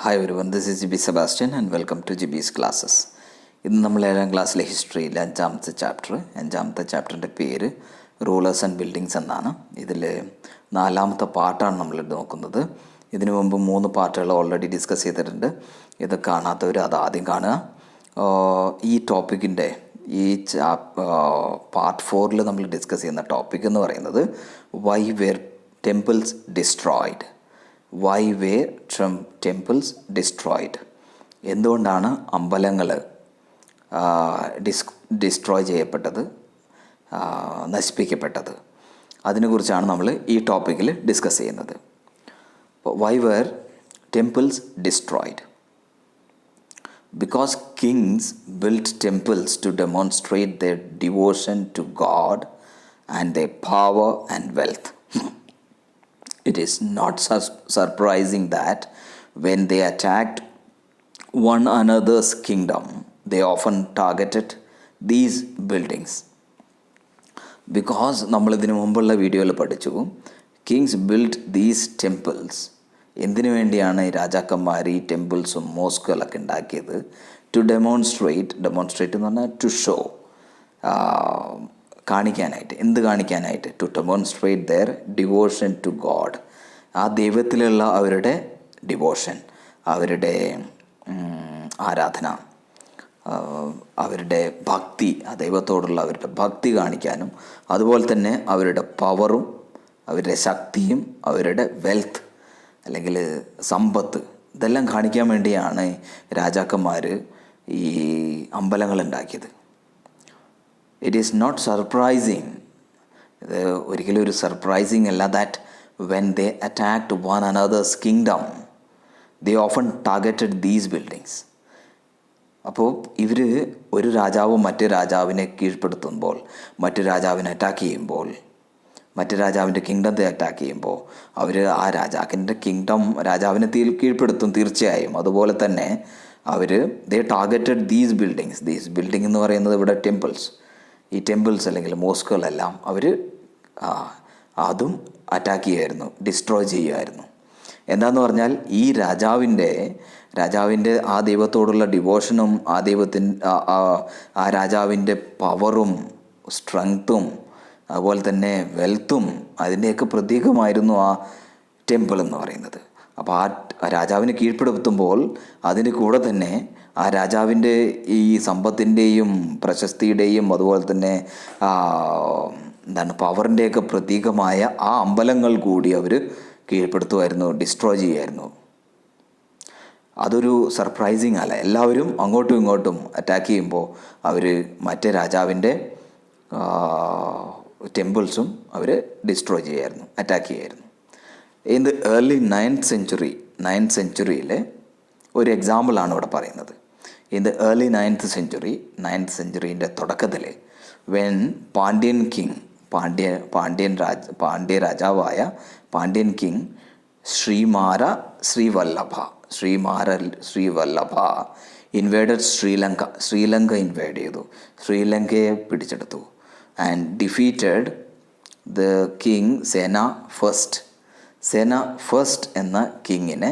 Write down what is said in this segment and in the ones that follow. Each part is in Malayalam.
Hi everyone, this is GB Sebastian and welcome to GB's classes. ഇന്ന് നമ്മൾ 7ാം ക്ലാസ്സിലെ ഹിസ്റ്ററിയിലെ അഞ്ചാമത്തെ ചാപ്റ്ററിൻ്റെ പേര് റൂളേഴ്സ് ആൻഡ് ബിൽഡിങ്സ് എന്നാണ്. ഇതിൽ 4ാമത്തെ പാർട്ടാണ് നമ്മൾ നോക്കുന്നത്. ഇതിനു മുമ്പ് 3 പാർട്ടുകൾ ഓൾറെഡി ഡിസ്കസ് ചെയ്തിട്ടുണ്ട്. ഇത് കാണാത്തവർ അത് ആദ്യം കാണുക. ഈ ടോപ്പിക്കിൻ്റെ പാർട്ട് 4 നമ്മൾ ഡിസ്കസ് ചെയ്യുന്ന ടോപ്പിക് എന്ന് പറയുന്നത് why were temples destroyed. Why were temples destroyed, എന്തുകൊണ്ടാണ് അമ്പലങ്ങൾ ഡിസ്ട്രോയ് ചെയ്യപ്പെട്ടത്, നശിപ്പിക്കപ്പെട്ടത്, അതിനെക്കുറിച്ചാണ് നമ്മൾ ഈ ടോപ്പിക്കിൽ ഡിസ്കസ് ചെയ്യുന്നത്. Why were temples destroyed? Because kings built temples to demonstrate their devotion to God and their power and wealth. It is not surprising that when they attacked one another's kingdom, they often targeted these buildings. Because നമ്മളിതിനു മുമ്പുള്ള വീഡിയോയിൽ പഠിച്ചു, കിങ്സ് ബിൽഡ് ദീസ് ടെമ്പിൾസ്. എന്തിനു വേണ്ടിയാണ് ഈ രാജാക്കന്മാർ ഈ ടെമ്പിൾസും മോസ്കുകളൊക്കെ ഉണ്ടാക്കിയത്? ടു ഡെമോൺസ്ട്രേറ്റ് എന്ന് പറഞ്ഞാൽ ടു ഷോ, കാണിക്കാനായിട്ട്. എന്ത് കാണിക്കാനായിട്ട്? To demonstrate their devotion to God. ആ ദൈവത്തിലുള്ള അവരുടെ ഡിവോഷൻ, അവരുടെ ആരാധന, അവരുടെ ഭക്തി, ആ ദൈവത്തോടുള്ള അവരുടെ ഭക്തി കാണിക്കാനും, അതുപോലെ തന്നെ അവരുടെ പവറും അവരുടെ ശക്തിയും അവരുടെ വെൽത്ത് അല്ലെങ്കിൽ സമ്പത്ത്, ഇതെല്ലാം കാണിക്കാൻ വേണ്ടിയാണ് രാജാക്കന്മാർ ഈ അമ്പലങ്ങൾ ഉണ്ടാക്കിയത്. ഇറ്റ് ഈസ് നോട്ട് സർപ്രൈസിങ്, ഇത് ഒരിക്കലും ഒരു സർപ്രൈസിങ് അല്ല, that when they attacked one another's kingdom they often targeted these buildings. അപ്പോൾ ഇവർ ഒരു രാജാവ് മറ്റു രാജാവിനെ കീഴ്പ്പെടുത്തുമ്പോൾ, മറ്റു രാജാവിനെ അറ്റാക്ക് ചെയ്യുമ്പോൾ, മറ്റു രാജാവിൻ്റെ കിങ്ഡത്തെ അറ്റാക്ക് ചെയ്യുമ്പോൾ അവർ ആ രാജാവിനെ കീഴ്പ്പെടുത്തും തീർച്ചയായും. അതുപോലെ തന്നെ അവർ ദേ ടാർഗറ്റഡ് ദീസ് ബിൽഡിംഗ് എന്ന് പറയുന്നത് ഇവിടെ ടെമ്പിൾസ്, ഈ ടെമ്പിൾസ് അല്ലെങ്കിൽ മോസ്കുകളെല്ലാം അവർ അതും അറ്റാക്ക് ചെയ്യുമായിരുന്നു, ഡിസ്ട്രോയ് ചെയ്യുമായിരുന്നു. എന്താന്ന് പറഞ്ഞാൽ ഈ രാജാവിൻ്റെ ആ ദൈവത്തോടുള്ള ഡിവോഷനും ആ രാജാവിൻ്റെ പവറും സ്ട്രെങ്ത്തും അതുപോലെ തന്നെ വെൽത്തും അതിൻ്റെയൊക്കെ പ്രതീകമായിരുന്നു ആ ടെമ്പിൾ എന്ന് പറയുന്നത്. അപ്പോൾ ആ രാജാവിനെ കീഴ്പ്പെടുത്തുമ്പോൾ അതിൻ്റെ കൂടെ തന്നെ ആ രാജാവിൻ്റെ ഈ സമ്പത്തിൻ്റെയും പ്രശസ്തിയുടെയും അതുപോലെ തന്നെ പവറിൻ്റെയൊക്കെ പ്രതീകമായ ആ അമ്പലങ്ങൾ കൂടി അവർ കീഴ്പ്പെടുത്തുമായിരുന്നു, ഡിസ്ട്രോയ് ചെയ്യുമായിരുന്നു. അതൊരു സർപ്രൈസിങ് അല്ല. എല്ലാവരും അങ്ങോട്ടും ഇങ്ങോട്ടും അറ്റാക്ക് ചെയ്യുമ്പോൾ അവർ മറ്റേ രാജാവിൻ്റെ ടെമ്പിൾസും അവർ ഡിസ്ട്രോയ് ചെയ്യുമായിരുന്നു, അറ്റാക്ക് ചെയ്യുമായിരുന്നു. ഇൻ ദ ഏർലി 9th സെഞ്ച്വറിയിലെ ഒരു എക്സാമ്പിളാണ് ഇവിടെ പറയുന്നത്. ഇൻ ദ ഏർലി 9th സെഞ്ച്വറിൻ്റെ തുടക്കത്തിൽ വെൻ പാണ്ഡ്യൻ കിങ്, പാണ്ഡ്യ രാജാവായ Pandyan king Srimara Srivallabha invaded Sri Lanka invade ചെയ്തു, ശ്രീലങ്കയെ പിടിച്ചെടുത്തു. And defeated the king Sena first എന്ന കിങ്ങിനെ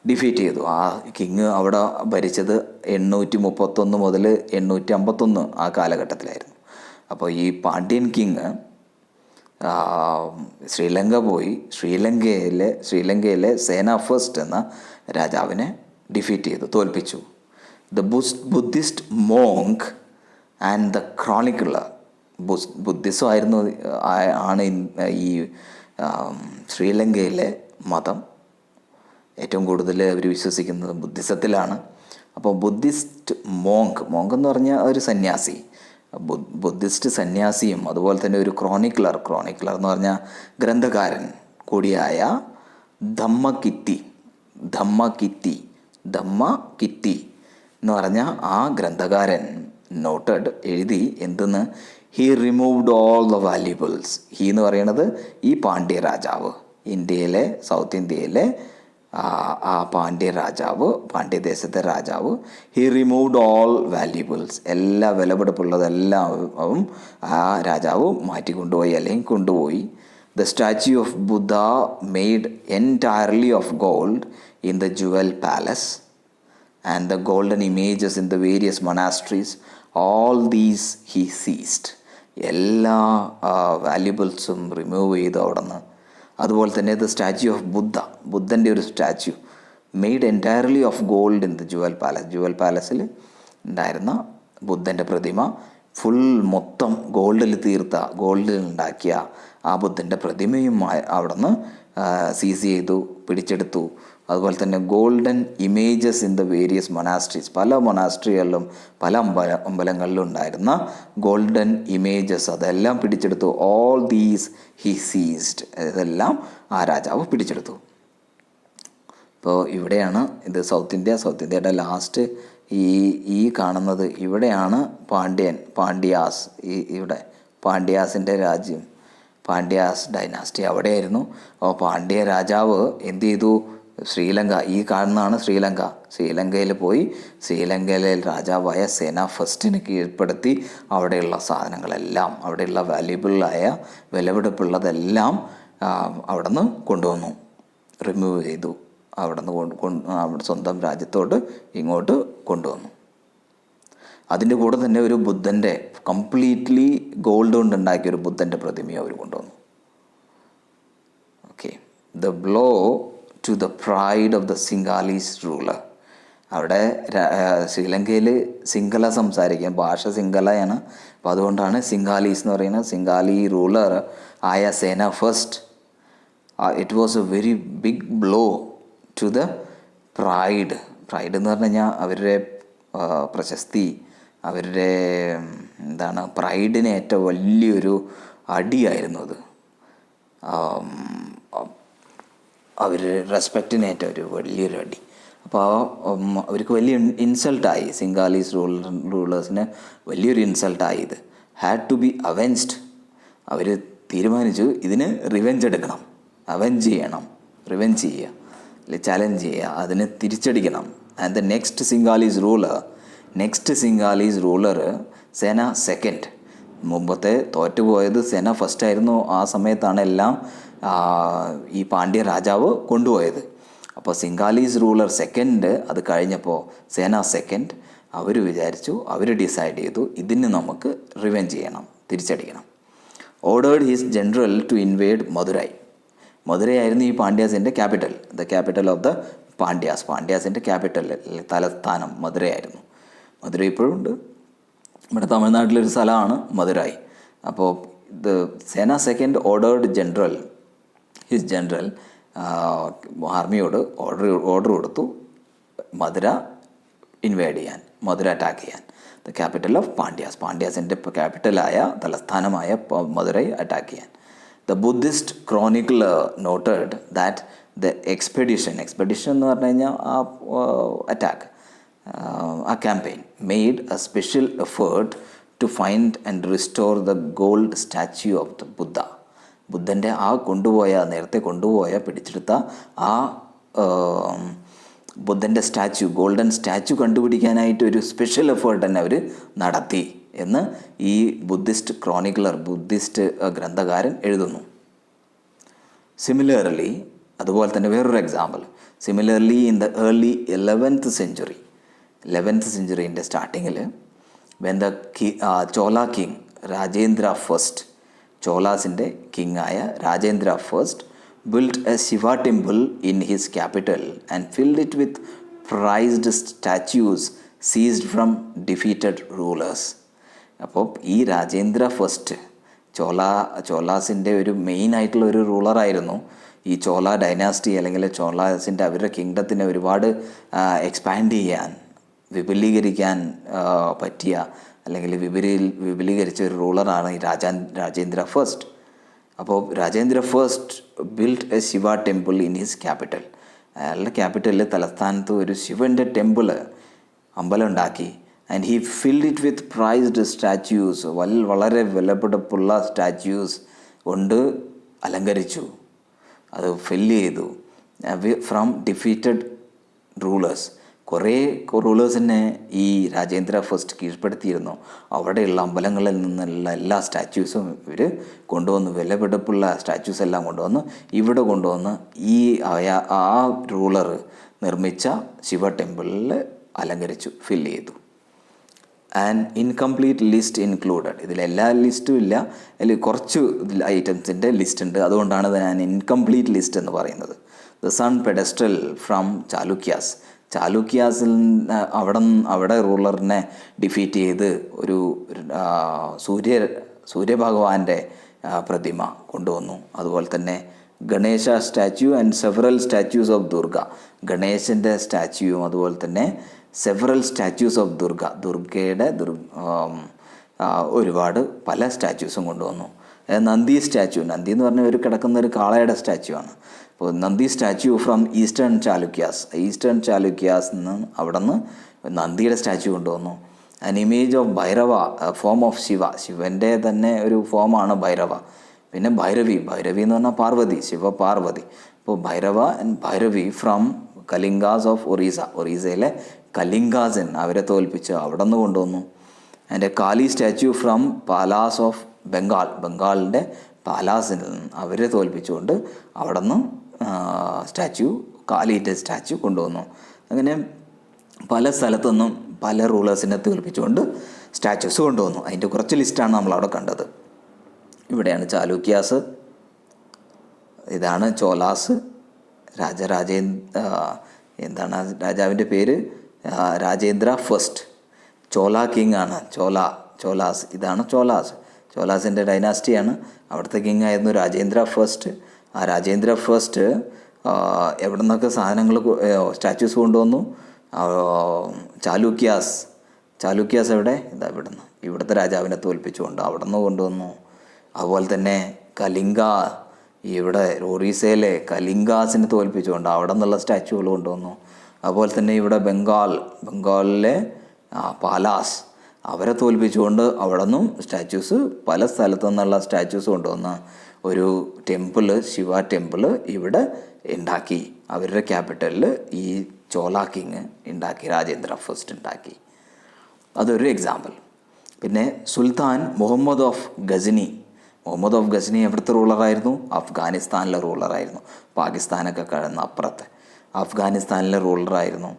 ഡിഫീറ്റ് ചെയ്തു. ആ കിങ് അവിടെ ഭരിച്ചത് 831 മുതൽ 851 ആ കാലഘട്ടത്തിലായിരുന്നു. അപ്പോൾ ഈ പാണ്ഡ്യൻ കിങ് ശ്രീലങ്ക പോയി ശ്രീലങ്കയിലെ സേന ഫസ്റ്റ് എന്ന രാജാവിനെ ഡിഫീറ്റ് ചെയ്തു, തോൽപ്പിച്ചു. The Buddhist monk and the chronicler, Buddhism ആണ് ഈ ശ്രീലങ്കയിലെ മതം. ഏറ്റവും കൂടുതൽ അവർ വിശ്വസിക്കുന്നത് ബുദ്ധിസത്തിലാണ്. അപ്പോൾ ബുദ്ധിസ്റ്റ് മോങ്ക് എന്ന് പറഞ്ഞാൽ ഒരു സന്യാസി, ബുദ്ധിസ്റ്റ് സന്യാസിയും അതുപോലെ തന്നെ ഒരു ക്രോണിക്കിളർ എന്ന് പറഞ്ഞാൽ ഗ്രന്ഥകാരൻ കൂടിയായ ധമ്മകിറ്റി എന്ന് പറഞ്ഞ ആ ഗ്രന്ഥകാരൻ എഴുതി എന്തെന്ന്? He removed all the valuables. He എന്ന് പറയുന്നത് ഈ പാണ്ഡ്യ രാജാവ്, സൗത്ത് ഇന്ത്യയിലെ ആ പാണ്ഡ്യദേശത്തെ രാജാവ്. ഹി റിമൂവ്ഡ് ഓൾ വാല്യുബിൾസ്, എല്ലാ വിലപിടിപ്പുള്ളതെല്ലാം ആ രാജാവ് മാറ്റിക്കൊണ്ടുപോയി അല്ലെങ്കിൽ കൊണ്ടുപോയി. The statue of Buddha made entirely of gold in the jewel palace, and the golden images in the various monasteries, all these he seized. എല്ലാ വാല്യുബിൾസും റിമൂവ് ചെയ്തു അവിടെ നിന്ന്. അതുപോലെ തന്നെ ദ സ്റ്റാച്യു ഓഫ് ബുദ്ധൻ്റെ ഒരു statue made entirely of gold in the jewel palace. Jewel പാലസിൽ ഉണ്ടായിരുന്ന ബുദ്ധൻ്റെ പ്രതിമ ഫുൾ മൊത്തം ഗോൾഡിൽ ഉണ്ടാക്കിയ ആ ബുദ്ധൻ്റെ പ്രതിമയും അവിടെ നിന്ന് സീസ് ചെയ്തു, പിടിച്ചെടുത്തു. അതുപോലെ തന്നെ golden images in the various monasteries, പല മൊനാസ്ട്രികളിലും പല അമ്പലങ്ങളിലും ഉണ്ടായിരുന്ന ഗോൾഡൻ ഇമേജസ് അതെല്ലാം പിടിച്ചെടുത്തു. ഓൾ ദീസ് ഹി സീസ്ഡ്, ഇതെല്ലാം ആ രാജാവ് പിടിച്ചെടുത്തു. ഇപ്പോൾ ഇവിടെയാണ് ഇത് സൗത്ത് ഇന്ത്യയുടെ ലാസ്റ്റ് ഈ കാണുന്നത് ഇവിടെയാണ് പാണ്ഡ്യാസ്. ഇവിടെ പാണ്ഡ്യാസിൻ്റെ രാജ്യം, പാണ്ഡ്യാസ് ഡൈനാസ്റ്റി അവിടെയായിരുന്നു. അപ്പോൾ പാണ്ഡ്യ രാജാവ് എന്ത് ചെയ്തു? ശ്രീലങ്ക, ഈ കാണുന്നതാണ് ശ്രീലങ്കയിൽ പോയി ശ്രീലങ്കയിലെ രാജാവായ സേന ഫസ്റ്റിന് കീഴ്പ്പെടുത്തി അവിടെയുള്ള സാധനങ്ങളെല്ലാം, അവിടെയുള്ള വാല്യുബിളായ വിലപിടിപ്പുള്ളതെല്ലാം അവിടെ നിന്ന് കൊണ്ടുവന്നു, റിമൂവ് ചെയ്തു. അവിടെ നിന്ന് അവിടെ സ്വന്തം രാജ്യത്തോട്ട് ഇങ്ങോട്ട് കൊണ്ടുവന്നു. അതിൻ്റെ കൂടെ തന്നെ ഒരു ബുദ്ധൻ്റെ കംപ്ലീറ്റ്ലി ഗോൾഡ് കൊണ്ട് ഉണ്ടാക്കിയ ഒരു ബുദ്ധൻ്റെ പ്രതിമയും അവർ കൊണ്ടുവന്നു. Okay, the blow to the pride of the Sinhalese ruler. അവിടെ ശ്രീലങ്കയിൽ സിംഗല സംസാരിക്കാൻ ഭാഷ സിംഗലയാണ്. അപ്പോൾ അതുകൊണ്ടാണ് സിംഗാലീസ് എന്ന് പറയുന്നത്. സിംഗാലി റൂളർ ആയ Sena first, it was a very big blow to the pride എന്ന് പറഞ്ഞു കഴിഞ്ഞാൽ അവരുടെ പ്രശസ്തി, അവരുടെ പ്രൈഡിന് ഏറ്റവും വലിയൊരു അടിയായിരുന്നു അത്. അവർ റെസ്പെക്റ്റിനേറ്റ ഒരു വലിയൊരു അടി. അപ്പോൾ അവർക്ക് വലിയ ഇൻസൾട്ടായി, സിംഗാലീസ് റൂളേഴ്സിന് വലിയൊരു ഇൻസൾട്ടായി. ഇത് ഹാഡ് ടു ബി അവെഞ്ച്ഡ്. അവർ തീരുമാനിച്ചു ഇതിന് റിവെഞ്ച് എടുക്കണം, റിവെഞ്ച് ചെയ്യുക, അല്ലെങ്കിൽ ചലഞ്ച് ചെയ്യുക, അതിന് തിരിച്ചടിക്കണം. ആൻഡ് ദ നെക്സ്റ്റ് സിംഗാലീസ് റൂളർ സേന സെക്കൻഡ്. മുമ്പത്തെ തോറ്റുപോയത് സേന ഫസ്റ്റ് ആയിരുന്നു. ആ സമയത്താണ് എല്ലാം ഈ പാണ്ഡ്യ രാജാവ് കൊണ്ടുപോയത്. അപ്പോൾ സിംഗാലീസ് റൂളർ സെക്കൻഡ്, അത് കഴിഞ്ഞപ്പോൾ സേന സെക്കൻഡ്, അവർ ഡിസൈഡ് ചെയ്തു ഇതിന് നമുക്ക് റിവെഞ്ച് ചെയ്യണം, തിരിച്ചടിക്കണം. Ordered his general to invade Madurai ആയിരുന്നു ഈ പാണ്ഡ്യാസിൻ്റെ capital. The capital of the പാണ്ഡ്യാസിൻ്റെ ക്യാപിറ്റൽ, തലസ്ഥാനം മധുരയായിരുന്നു. മധുരൈ ഇപ്പോഴും ഉണ്ട്, ഇവിടെ തമിഴ്നാട്ടിലൊരു സ്ഥലമാണ് മധുരൈ. അപ്പോൾ the Sena second ordered his general ആർമിയോട് ഓർഡർ കൊടുത്തു മധുര ഇൻവേഡ് ചെയ്യാൻ, മധുര അറ്റാക്ക് ചെയ്യാൻ. ദ ക്യാപിറ്റൽ ഓഫ് പാണ്ഡ്യാസിൻ്റെ ക്യാപിറ്റലായ തലസ്ഥാനമായ മധുരൈ അറ്റാക്ക് ചെയ്യാൻ. The Buddhist chronicler noted that the expedition എന്ന് പറഞ്ഞു കഴിഞ്ഞാൽ ആ അറ്റാക്ക്, ആ campaign made a special effort to find and restore the gold statue of the ബുദ്ധൻ്റെ നേരത്തെ പിടിച്ചെടുത്ത ആ ബുദ്ധൻ്റെ ഗോൾഡൻ സ്റ്റാച്യു കണ്ടുപിടിക്കാനായിട്ട് ഒരു സ്പെഷ്യൽ എഫേർട്ട് തന്നെ അവർ നടത്തി എന്ന് ഈ ബുദ്ധിസ്റ്റ് ഗ്രന്ഥകാരൻ എഴുതുന്നു. സിമിലർലി, അതുപോലെ തന്നെ വേറൊരു example, similarly in the early 11th സെഞ്ച്വറിൻ്റെ സ്റ്റാർട്ടിങ്ങിൽ when the Chola king Rajendra first, ചോളാസിൻ്റെ കിങ്ങായ Rajendra first build a Shiva temple in his capital and filled it with prized statues seized from defeated rulers. അപ്പോൾ ഈ രാജേന്ദ്ര ഫസ്റ്റ് ചോളാസിൻ്റെ ഒരു മെയിൻ ആയിട്ടുള്ള ഒരു റൂളറായിരുന്നു. ഈ ചോള ഡൈനാസ്റ്റി അല്ലെങ്കിൽ ചോളാസിൻ്റെ അവരുടെ കിങ്ഡത്തിനെ ഒരുപാട് എക്സ്പാൻഡ് ചെയ്യാൻ, വിപുലീകരിക്കാൻ പറ്റിയ അല്ലെങ്കിൽ വിപുലീകരിച്ച ഒരു റൂളറാണ് ഈ രാജേന്ദ്ര ഫസ്റ്റ്. അപ്പോൾ Rajendra first build a Shiva temple in his capital. അയാളുടെ ക്യാപിറ്റലിൽ തലസ്ഥാനത്ത് ഒരു ശിവൻ്റെ അമ്പലം ഉണ്ടാക്കി. And he filled it with prized statues, വളരെ വിലപിടിപ്പുള്ള സ്റ്റാച്യൂസ് കൊണ്ട് അലങ്കരിച്ചു, അത് ഫില്ല് ചെയ്തു. ഫ്രം ഡിഫീറ്റഡ് റൂളേഴ്സ്, കുറേ റൂളേഴ്സിനെ ഈ രാജേന്ദ്ര ഫസ്റ്റ് കീഴ്പ്പെടുത്തിയിരുന്നു. അവിടെയുള്ള അമ്പലങ്ങളിൽ നിന്നുള്ള എല്ലാ സ്റ്റാച്യൂസും ഇവർ കൊണ്ടുവന്ന്, വിലപിടിപ്പുള്ള സ്റ്റാച്യൂസ് എല്ലാം കൊണ്ടുവന്ന് ഇവിടെ കൊണ്ടുവന്ന് ഈ ആ റൂളർ നിർമ്മിച്ച ശിവ ടെമ്പിളിൽ അലങ്കരിച്ചു, ഫില്ല് ചെയ്തു. ആൻഡ് ഇൻകംപ്ലീറ്റ് ലിസ്റ്റ് ഇൻക്ലൂഡഡ്, ഇതിലെല്ലാ ലിസ്റ്റും ഇല്ല, അതിൽ കുറച്ച് ഐറ്റംസിൻ്റെ ലിസ്റ്റ് ഉണ്ട്. അതുകൊണ്ടാണ് ഞാൻ ഇൻകംപ്ലീറ്റ് ലിസ്റ്റ് എന്ന് പറയുന്നത്. The sun pedestal from Chalukyas, ചാലുക്യാസിൽ അവിടെ റൂളറിനെ ഡിഫീറ്റ് ചെയ്ത് ഒരു സൂര്യഭഗവാന്റെ പ്രതിമ കൊണ്ടുവന്നു. അതുപോലെ തന്നെ Ganesha statue and several statues of Durga, ഗണേശൻ്റെ സ്റ്റാച്യൂവും അതുപോലെ തന്നെ സെവറൽ സ്റ്റാച്യൂസ് ഓഫ് ദുർഗ, ദുർഗയുടെ ഒരുപാട് പല സ്റ്റാച്യൂസും കൊണ്ടുവന്നു. നന്ദി സ്റ്റാച്യു, നന്ദി എന്ന് പറഞ്ഞാൽ ഒരു കിടക്കുന്ന ഒരു കാളയുടെ സ്റ്റാച്യു ആണ്. അപ്പോൾ നന്ദി സ്റ്റാച്യു ഫ്രം ഈസ്റ്റേൺ ചാലുക്യാസ് നിന്ന് അവിടെ നിന്ന് നന്ദിയുടെ സ്റ്റാച്യു കൊണ്ടുവന്നു. An image of Bhairava, form of Shiva, ശിവൻ്റെ തന്നെ ഒരു ഫോമാണ് ഭൈരവ. പിന്നെ ഭൈരവി എന്ന് പറഞ്ഞാൽ പാർവതി, ശിവ പാർവതി. അപ്പോൾ Bhairava and Bhairavi from Kalingas of ഒറീസയിലെ കലിംഗാസൻ, അവരെ തോൽപ്പിച്ച് അവിടെ നിന്ന് കൊണ്ടുവന്നു. And a Kali statue from Palas of ബംഗാളിൻ്റെ പാലാസിൽ നിന്ന് അവരെ തോൽപ്പിച്ചുകൊണ്ട് അവിടെ നിന്ന് കാലിൻ്റെ സ്റ്റാച്യു കൊണ്ടുവന്നു. അങ്ങനെ പല സ്ഥലത്തുനിന്നും പല റൂളേഴ്സിനെ തോൽപ്പിച്ചുകൊണ്ട് സ്റ്റാച്യൂസ് കൊണ്ടുവന്നു. അതിൻ്റെ കുറച്ച് ലിസ്റ്റാണ് നമ്മളവിടെ കണ്ടത്. ഇവിടെയാണ് ചാലൂക്യാസ്, ഇതാണ് ചോലാസ്, എന്താണ് രാജാവിൻ്റെ പേര്, രാജേന്ദ്ര ഫസ്റ്റ്. ചോല കിങ് ആണ് ചോലാസ്, ഇതാണ് ചോലാസിൻ്റെ ഡൈനാസ്റ്റിയാണ്. അവിടുത്തെ കിങ് ആയിരുന്നു രാജേന്ദ്ര ഫസ്റ്റ്. ആ രാജേന്ദ്ര ഫസ്റ്റ് എവിടെ നിന്നൊക്കെ സാധനങ്ങൾ സ്റ്റാച്യൂസ് കൊണ്ടുവന്നു. ചാലൂക്യാസ് എവിടെ, ഇവിടുത്തെ രാജാവിനെ തോൽപ്പിച്ചുകൊണ്ട് അവിടെ നിന്ന് കൊണ്ടുവന്നു. അതുപോലെ തന്നെ കലിംഗ, ഇവിടെ ഒറീസയിലെ കലിംഗാസിനെ തോൽപ്പിച്ചുകൊണ്ട് അവിടെ നിന്നുള്ള സ്റ്റാച്യൂകൾ കൊണ്ടുവന്നു. അതുപോലെ തന്നെ ഇവിടെ ബംഗാളിലെ പാലാസ്, അവരെ തോൽപ്പിച്ചുകൊണ്ട് അവിടെ നിന്നും സ്റ്റാച്യൂസ്, പല സ്ഥലത്തു നിന്നുള്ള സ്റ്റാച്യൂസ് കൊണ്ടുവന്ന് ഒരു ടെമ്പിള്, ശിവ ടെമ്പിള് ഇവിടെ ഉണ്ടാക്കി. അവരുടെ ക്യാപിറ്റലിൽ ഈ ചോല കിങ് ഉണ്ടാക്കി, രാജേന്ദ്ര ഫസ്റ്റ് ഉണ്ടാക്കി. അതൊരു എക്സാമ്പിൾ. പിന്നെ സുൽത്താൻ മുഹമ്മദ് ഓഫ് ഗസ്നി എവിടുത്തെ റൂളറായിരുന്നു? അഫ്ഗാനിസ്ഥാനിലെ റൂളറായിരുന്നു. പാകിസ്ഥാനൊക്കെ കഴിഞ്ഞ അപ്പുറത്തെ അഫ്ഗാനിസ്ഥാനിലെ റൂളറായിരുന്നു.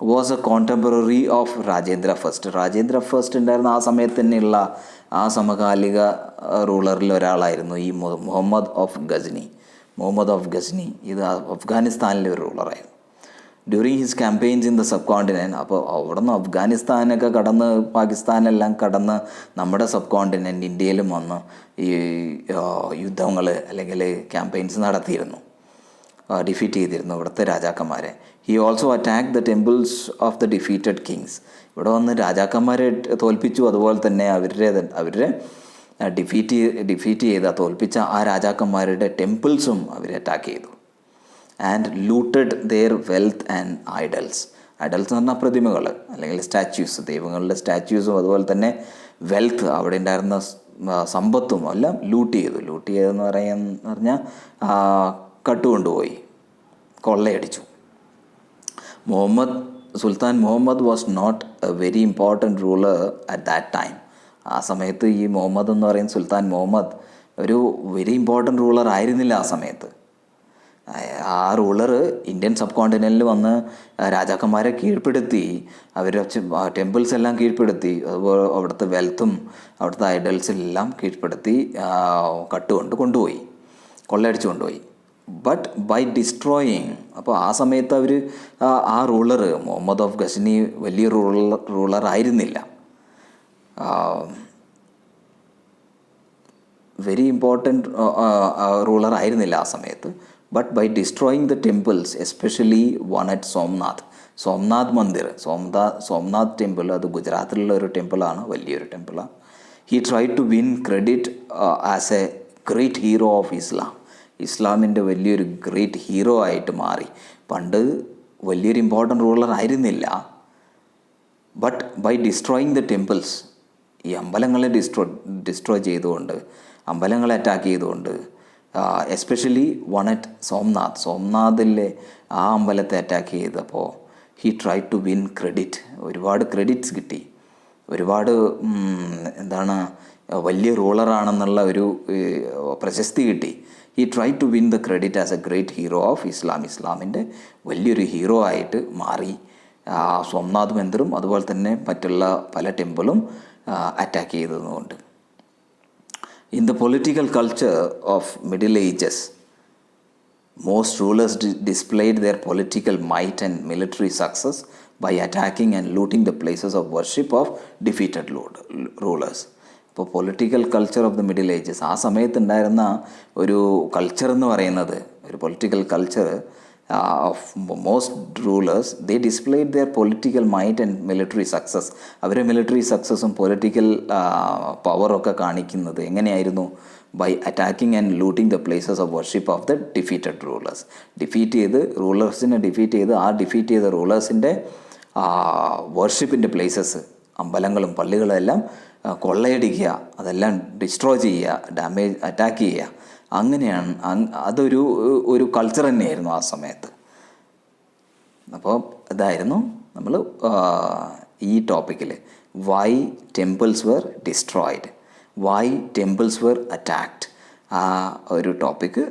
Was a contemporary of Rajendra first ഉണ്ടായിരുന്ന ആ സമയത്ത് തന്നെയുള്ള ആ സമകാലിക റൂളറിൽ ഒരാളായിരുന്നു ഈ മുഹമ്മദ് ഓഫ് ഗസ്നി. ഇത് അഫ്ഗാനിസ്ഥാനിലെ ഒരു റൂളറായിരുന്നു. During his campaigns in the subcontinent, അപ്പോൾ അവിടെ നിന്ന് അഫ്ഗാനിസ്ഥാനൊക്കെ കടന്ന് പാകിസ്ഥാനെല്ലാം കടന്ന് നമ്മുടെ സബ് കോണ്ടിനെൻറ്റ് ഇന്ത്യയിലും വന്ന് ഈ യുദ്ധങ്ങൾ അല്ലെങ്കിൽ ക്യാമ്പയിൻസ് നടത്തിയിരുന്നു, ഡിഫീറ്റ് ചെയ്തിരുന്നു ഇവിടുത്തെ രാജാക്കന്മാരെ. He also attack the temples of the defeated Kings, ഇവിടെ വന്ന് രാജാക്കന്മാരെ തോൽപ്പിച്ചു. അതുപോലെ തന്നെ അവരുടെ ഡിഫീറ്റ് ചെയ്ത തോൽപ്പിച്ച ആ രാജാക്കന്മാരുടെ ടെമ്പിൾസും അവർ അറ്റാക്ക് ചെയ്തു. And looted their wealth and idols എന്ന് പറഞ്ഞാൽ പ്രതിമകൾ അല്ലെങ്കിൽ സ്റ്റാച്യൂസ്, ദൈവങ്ങളുടെ സ്റ്റാച്യൂസും അതുപോലെ തന്നെ വെൽത്ത്, അവിടെ ഉണ്ടായിരുന്ന സമ്പത്തും എല്ലാം ലൂട്ട് ചെയ്തെന്ന് പറഞ്ഞാൽ കട്ടുകൊണ്ടുപോയി, കൊള്ളയടിച്ചു. Sultan Muhammad was not a very important ruler at that time. ആ സമയത്ത് ഈ മുഹമ്മദ് എന്ന് പറയുന്ന സുൽത്താൻ മുഹമ്മദ് ഒരു വെരി ഇമ്പോർട്ടൻറ്റ് റൂളർ ആയിരുന്നില്ല ആ സമയത്ത്. ആ റൂളർ ഇന്ത്യൻ സബ് കോണ്ടിനെൻറ്റിൽ വന്ന് രാജാക്കന്മാരെ കീഴ്പ്പെടുത്തി, അവരുടെ ടെമ്പിൾസ് എല്ലാം കീഴ്പ്പെടുത്തി, അതുപോലെ അവിടുത്തെ വെൽത്തും അവിടുത്തെ ഐഡൽസെല്ലാം കീഴ്പ്പെടുത്തി കൊണ്ടുപോയി, കൊള്ളയടിച്ചു കൊണ്ടുപോയി. ബട്ട് ബൈ ഡിസ്ട്രോയിങ്, അപ്പോൾ ആ സമയത്ത് അവർ ആ റൂളർ മുഹമ്മദ് ഓഫ് ഗസ്നി വലിയ റൂളർ ആയിരുന്നില്ല, വെരി ഇമ്പോർട്ടൻറ്റ് റൂളർ ആയിരുന്നില്ല ആ സമയത്ത്. But by destroying the temples, especially one at Somnath Mandir, Somnath temple, അത് ഗുജറാത്തിലുള്ള ഒരു ടെമ്പിളാണ്, വലിയൊരു ടെമ്പിളാണ്. He try to win credit as a great hero of ഇസ്ലാമിൻ്റെ വലിയൊരു ഗ്രേറ്റ് ഹീറോ ആയിട്ട് മാറി. പണ്ട് വലിയൊരു ഇമ്പോർട്ടൻ്റ് റൂളർ ആയിരുന്നില്ല. But by destroying the temples, ഈ അമ്പലങ്ങളെ ഡിസ്ട്രോയ് ചെയ്തുകൊണ്ട്, അമ്പലങ്ങളെ അറ്റാക്ക് ചെയ്തുകൊണ്ട്, എസ്പെഷ്യലി വൺ അറ്റ് സോംനാഥിലെ ആ അമ്പലത്തെ അറ്റാക്ക് ചെയ്തപ്പോൾ he try to win credit. ഒരുപാട് ക്രെഡിറ്റ്സ് കിട്ടി, ഒരുപാട് എന്താണ് വലിയ റൂളറാണെന്നുള്ള ഒരു പ്രശസ്തി കിട്ടി. He try to win the credit as a great hero of Islam. ഇസ്ലാമിൻ്റെ വലിയൊരു ഹീറോ ആയിട്ട് മാറി. സോംനാഥ് മന്ദിറും അതുപോലെ തന്നെ മറ്റുള്ള പല ടെമ്പിളും അറ്റാക്ക് ചെയ്തതുകൊണ്ട്. In the political culture of middle ages, most rulers displayed their political might and military success by attacking and looting the places of worship of defeated rulers. ഇപ്പോൾ political culture of the middle ages, ആ സമയത്തുണ്ടായിരുന്ന ഒരു കൾച്ചർ എന്ന് പറയുന്നത്, ഒരു political culture of most rulers, they displayed their political might and military success. അവരെ മിലിറ്ററി സക്സസ്സും പൊളിറ്റിക്കൽ പവറൊക്കെ കാണിക്കുന്നത് എങ്ങനെയായിരുന്നു? By attacking and looting the places of worship of the defeated rulers. റൂളേഴ്സിനെ ഡിഫീറ്റ് ചെയ്ത് ആ ഡിഫീറ്റ് ചെയ്ത റൂളേഴ്സിൻ്റെ വർഷിപ്പിൻ്റെ പ്ലേസസ്, അമ്പലങ്ങളും പള്ളികളും എല്ലാം കൊള്ളയടിക്കുക, അതെല്ലാം ഡിസ്ട്രോയ് ചെയ്യുക, അറ്റാക്ക് ചെയ്യുക. അങ്ങനെയാണ്, ഒരു കൾച്ചർ തന്നെയായിരുന്നു ആ സമയത്ത്. അപ്പോൾ ഇതായിരുന്നു നമ്മൾ ഈ ടോപ്പിക്കിൽ why temples were destroyed, why temples were attacked. ആ ഒരു ടോപ്പിക്ക്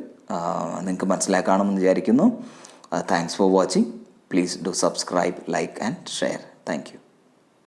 നിങ്ങൾക്ക് മനസ്സിലാക്കാമെന്ന് വിചാരിക്കുന്നു. Thanks for watching. Please do subscribe, like and share. Thank U.